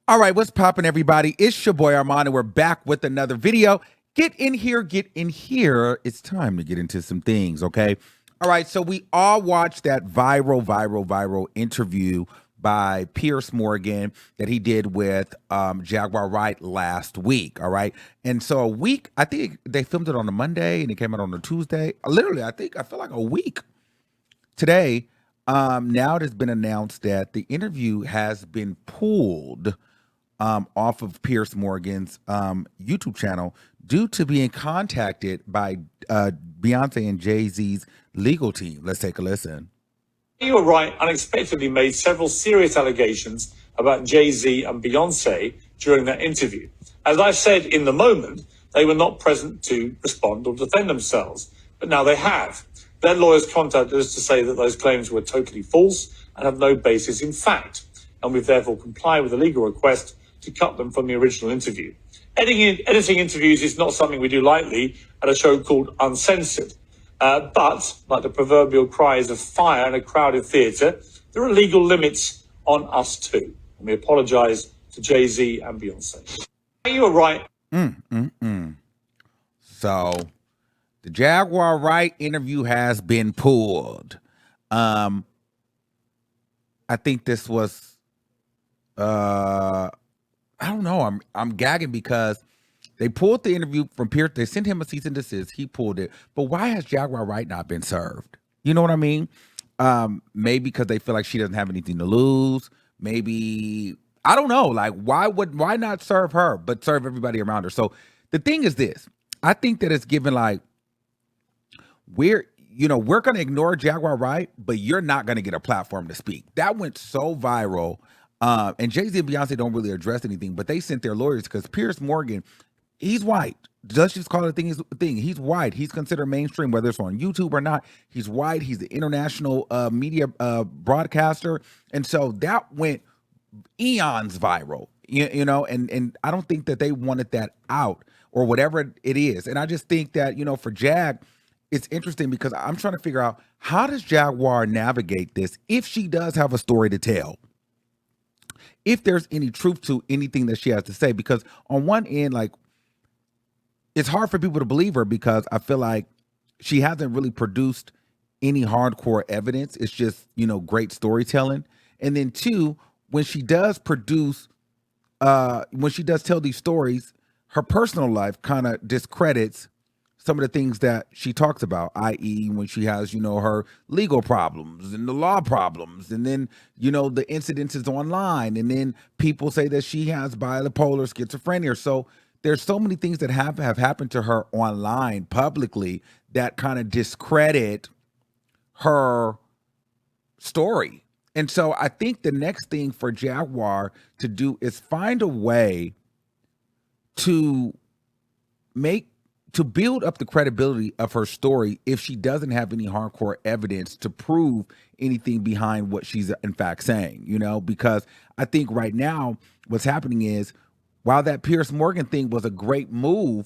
All right, what's poppin', everybody? It's your boy Armon, and we're back with another video. Get in here, get in here. It's time to get into some things, okay? All right, so we all watched that viral interview by Piers Morgan that he did with Jaguar Wright last week, all right? And so a week, I think they filmed it on a Monday and it came out on a Tuesday. Literally, I feel like a week today. Now it has been announced that the interview has been pulled off of Piers Morgan's YouTube channel due to being contacted by Beyonce and Jay-Z's legal team. Let's take a listen. Jaguar Wright unexpectedly made several serious allegations about Jay-Z and Beyonce during that interview. As I said in the moment, they were not present to respond or defend themselves, but now they have. Their lawyers contacted us to say that those claims were totally false and have no basis in fact, and we've therefore complied with the legal request to cut them from the original interview. Editing interviews is not something we do lightly at a show called Uncensored. But, like the proverbial cries of fire in a crowded theatre, there are legal limits on us too. And we apologise to Jay-Z and Beyonce. You are right. So the Jaguar Wright interview has been pulled. I think this was I don't know. I'm gagging because they pulled the interview from Piers. They sent him a cease and desist. He pulled it. But why has Jaguar Wright not been served? You know what I mean? Maybe because they feel like she doesn't have anything to lose. Maybe, I don't know. Like, why not serve her, but serve everybody around her? So the thing is this. I think that it's given like, we're going to ignore Jaguar Wright, but you're not going to get a platform to speak. That went so viral. And Jay-Z and Beyonce don't really address anything, but they sent their lawyers because Piers Morgan, he's white. Let's just call it a thing. He's white. He's considered mainstream, whether it's on YouTube or not. He's white. He's the international media broadcaster. And so that went eons viral, you know, and I don't think that they wanted that out or whatever it is. And I just think that, for Jag, it's interesting because I'm trying to figure out, how does Jaguar navigate this if she does have a story to tell? If there's any truth to anything that she has to say, because on one end, like, it's hard for people to believe her because I feel like she hasn't really produced any hardcore evidence. It's just, great storytelling. And then two, when she does produce, when she does tell these stories, her personal life kind of discredits some of the things that she talks about, i.e. when she has, her legal problems and the law problems, and then, the incidences online, and then people say that she has bipolar schizophrenia. So there's so many things that have happened to her online publicly that kind of discredit her story. And so I think the next thing for Jaguar to do is find a way to build up the credibility of her story if she doesn't have any hardcore evidence to prove anything behind what she's in fact saying, because I think right now what's happening is, while that Piers Morgan thing was a great move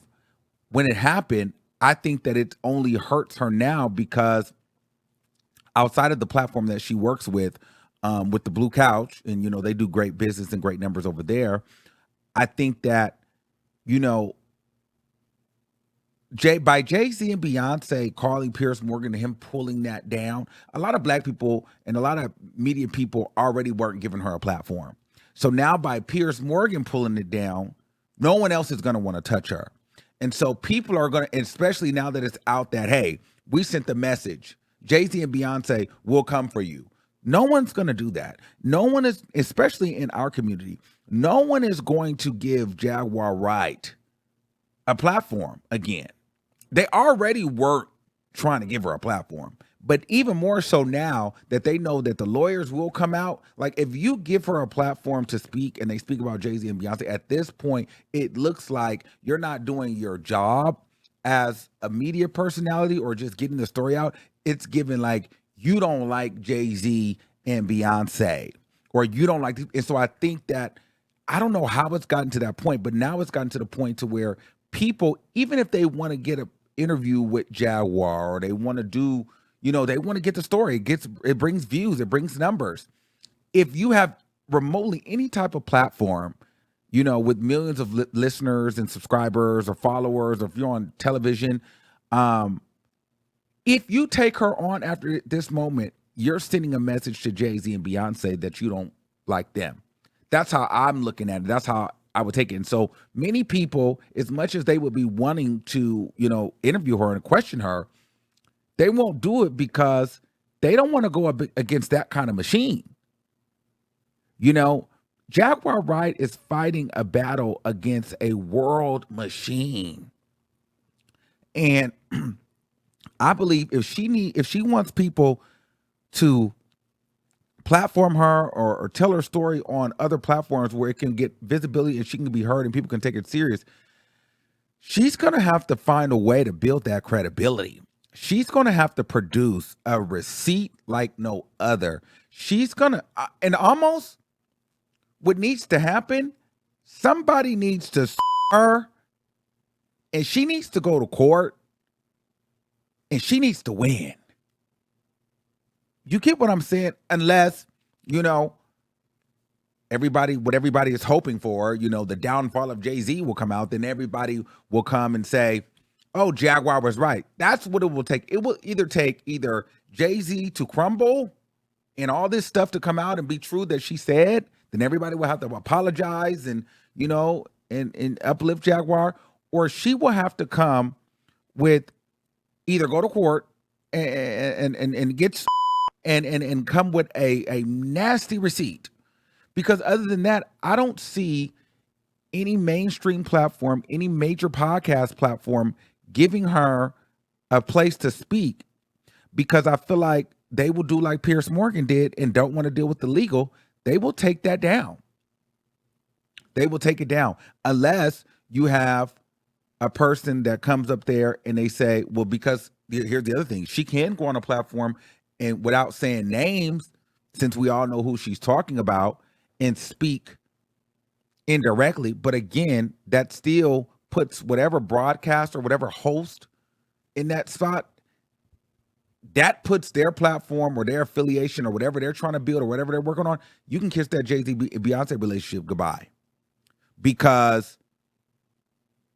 when it happened, I think that it only hurts her now because outside of the platform that she works with the Blue Couch, and, they do great business and great numbers over there. I think that, by Jay-Z and Beyonce calling Piers Morgan and him pulling that down, a lot of black people and a lot of media people already weren't giving her a platform. So now by Piers Morgan pulling it down, no one else is going to want to touch her. And so people are going to, especially now that it's out that, hey, we sent the message, Jay-Z and Beyonce will come for you. No one's going to do that. No one is, especially in our community, no one is going to give Jaguar Wright a platform again. They already weren't trying to give her a platform, but even more so now that they know that the lawyers will come out. Like, if you give her a platform to speak and they speak about Jay-Z and Beyonce, at this point, it looks like you're not doing your job as a media personality or just getting the story out. It's given like you don't like Jay-Z and Beyonce, or you don't like, and so I think that, I don't know how it's gotten to that point, but now it's gotten to the point to where people, even if they want to get an interview with Jaguar, or they want to do, they want to get the story, it brings views, it brings numbers. If you have remotely any type of platform, with millions of listeners and subscribers or followers, or if you're on television, if you take her on after this moment, you're sending a message to Jay-Z and Beyonce that you don't like them. That's how I'm looking at it. That's how I would take it. And so many people, as much as they would be wanting to, interview her and question her, they won't do it because they don't want to go up against that kind of machine. Jaguar Wright is fighting a battle against a world machine. And I believe if she wants people to platform her or tell her story on other platforms where it can get visibility and she can be heard and people can take it serious, she's going to have to find a way to build that credibility. She's going to have to produce a receipt like no other. She's going to, and almost what needs to happen, somebody needs to her, and she needs to go to court, and she needs to win. You get what I'm saying? Unless, everybody is hoping for, the downfall of Jay-Z will come out, then everybody will come and say, oh, Jaguar was right. That's what it will take. It will take Jay-Z to crumble and all this stuff to come out and be true that she said, then everybody will have to apologize and, and uplift Jaguar, or she will have to come with either go to court and get and come with a nasty receipt. Because other than that, I don't see any mainstream platform, any major podcast platform giving her a place to speak, because I feel like they will do like Piers Morgan did and don't want to deal with the legal. They will take that down. They will take it down unless you have a person that comes up there and they say, well, because here's the other thing. She can go on a platform and without saying names, since we all know who she's talking about, and speak indirectly. But again, that still puts whatever broadcast or whatever host in that spot, that puts their platform or their affiliation or whatever they're trying to build or whatever they're working on. You can kiss that Jay-Z Beyonce relationship goodbye, because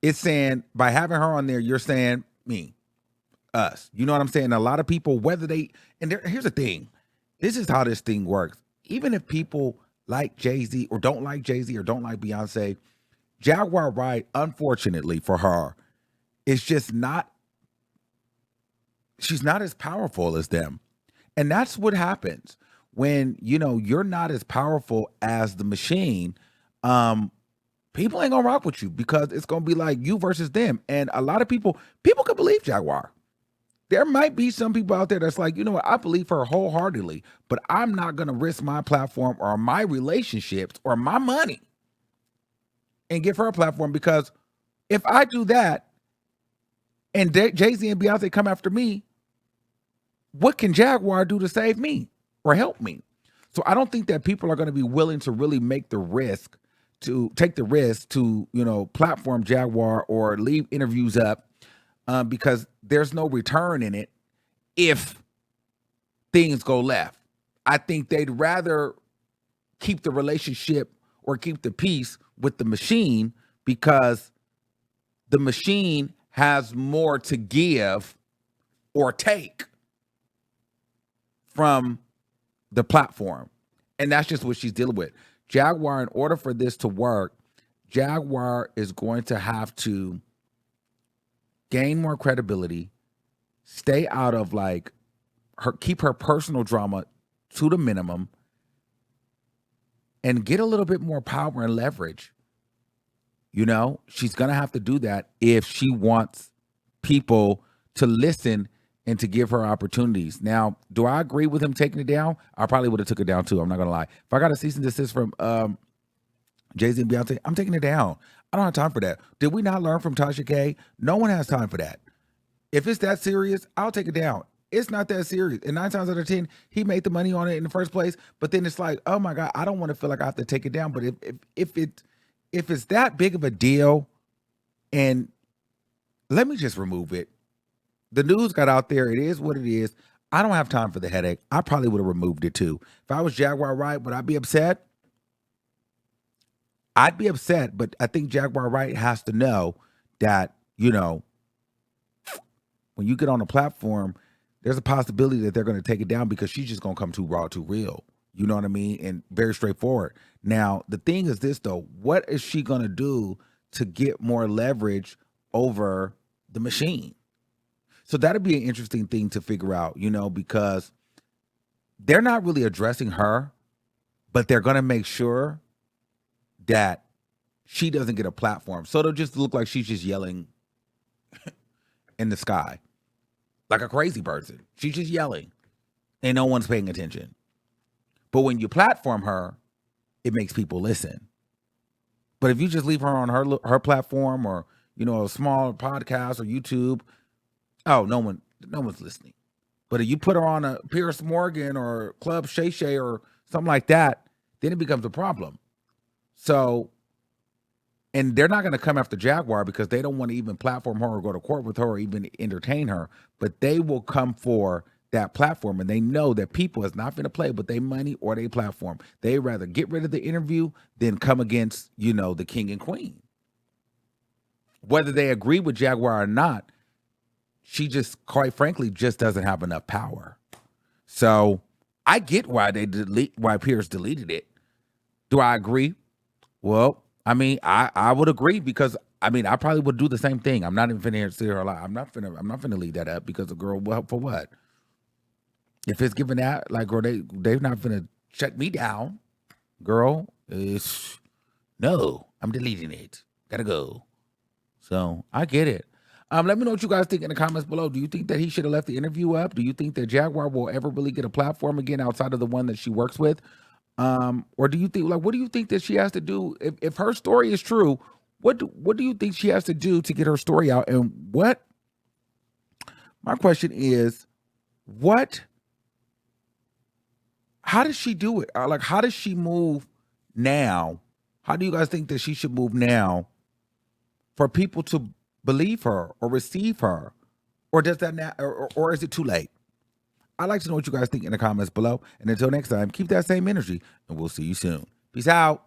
it's saying, by having her on there, you're saying me, us. You know what I'm saying? A lot of people, whether they, and here's the thing, this is how this thing works. Even if people like Jay-Z or don't like Jay-Z or don't like Beyonce, Jaguar Wright, unfortunately for her, is just not, she's not as powerful as them. And that's what happens when, you're not as powerful as the machine. People ain't gonna rock with you because it's gonna be like you versus them. And a lot of people can believe Jaguar. There might be some people out there that's like, you know what, I believe her wholeheartedly, but I'm not gonna risk my platform or my relationships or my money and give her a platform, because if I do that and Jay-Z and Beyonce come after me, what can Jaguar do to save me or help me? So I don't think that people are going to be willing to really take the risk to, platform Jaguar or leave interviews up, because there's no return in it if things go left. I think they'd rather keep the relationship or keep the peace with the machine, because the machine has more to give or take from the platform. And that's just what she's dealing with. Jaguar, in order for this to work, Jaguar is going to have to gain more credibility, stay out of keep her personal drama to the minimum, and get a little bit more power and leverage. She's going to have to do that if she wants people to listen and to give her opportunities. Now, do I agree with him taking it down? I probably would have took it down too. I'm not going to lie. If I got a cease and desist from Jay-Z and Beyonce, I'm taking it down. I don't have time for that. Did we not learn from Tasha K? No one has time for that. If it's that serious, I'll take it down. It's not that serious. And 9 times out of 10, he made the money on it in the first place. But then it's like, oh my God, I don't want to feel like I have to take it down. But if it's that big of a deal, and let me just remove it. The news got out there. It is what it is. I don't have time for the headache. I probably would have removed it too. If I was Jaguar Wright, would I be upset? I'd be upset, but I think Jaguar Wright has to know that, you know, when you get on a platform, there's a possibility that they're going to take it down because she's just going to come too raw, too real. You know what I mean? And very straightforward. Now, the thing is this, though. What is she going to do to get more leverage over the machine? So that'd be an interesting thing to figure out, you know, because they're not really addressing her, but they're going to make sure that she doesn't get a platform. So it'll just look like she's just yelling in the sky like a crazy person. She's just yelling and no one's paying attention. But when you platform her, it makes people listen. But if you just leave her on her platform or, you know, a small podcast or YouTube, oh, no one's listening. But if you put her on a Piers Morgan or Club Shay Shay or something like that, then it becomes a problem. So, and they're not going to come after Jaguar because they don't want to even platform her or go to court with her or even entertain her. But they will come for that platform, and they know that people is not going to play with their money or their platform. They rather get rid of the interview than come against, you know, the king and queen. Whether they agree with Jaguar or not, she just, quite frankly, just doesn't have enough power. So I get why why Piers deleted it. Do I agree? Well, I mean, I would agree because I mean I probably would do the same thing. I'm not even finna sit her lie. I'm not finna leave that up because the girl, well, for what? If it's given that, like, girl, they're not finna shut me down. Girl, no, I'm deleting it. Gotta go. So I get it. Let me know what you guys think in the comments below. Do you think that he should have left the interview up? Do you think that Jaguar will ever really get a platform again outside of the one that she works with? Or do you think, like, what do you think that she has to do? If her story is true, what do you think she has to do to get her story out? And what, my question is, how does she do it? Like, how does she move now? How do you guys think that she should move now for people to believe her or receive her? Or does that now, or is it too late? I'd like to know what you guys think in the comments below. And until next time, keep that same energy, and we'll see you soon. Peace out.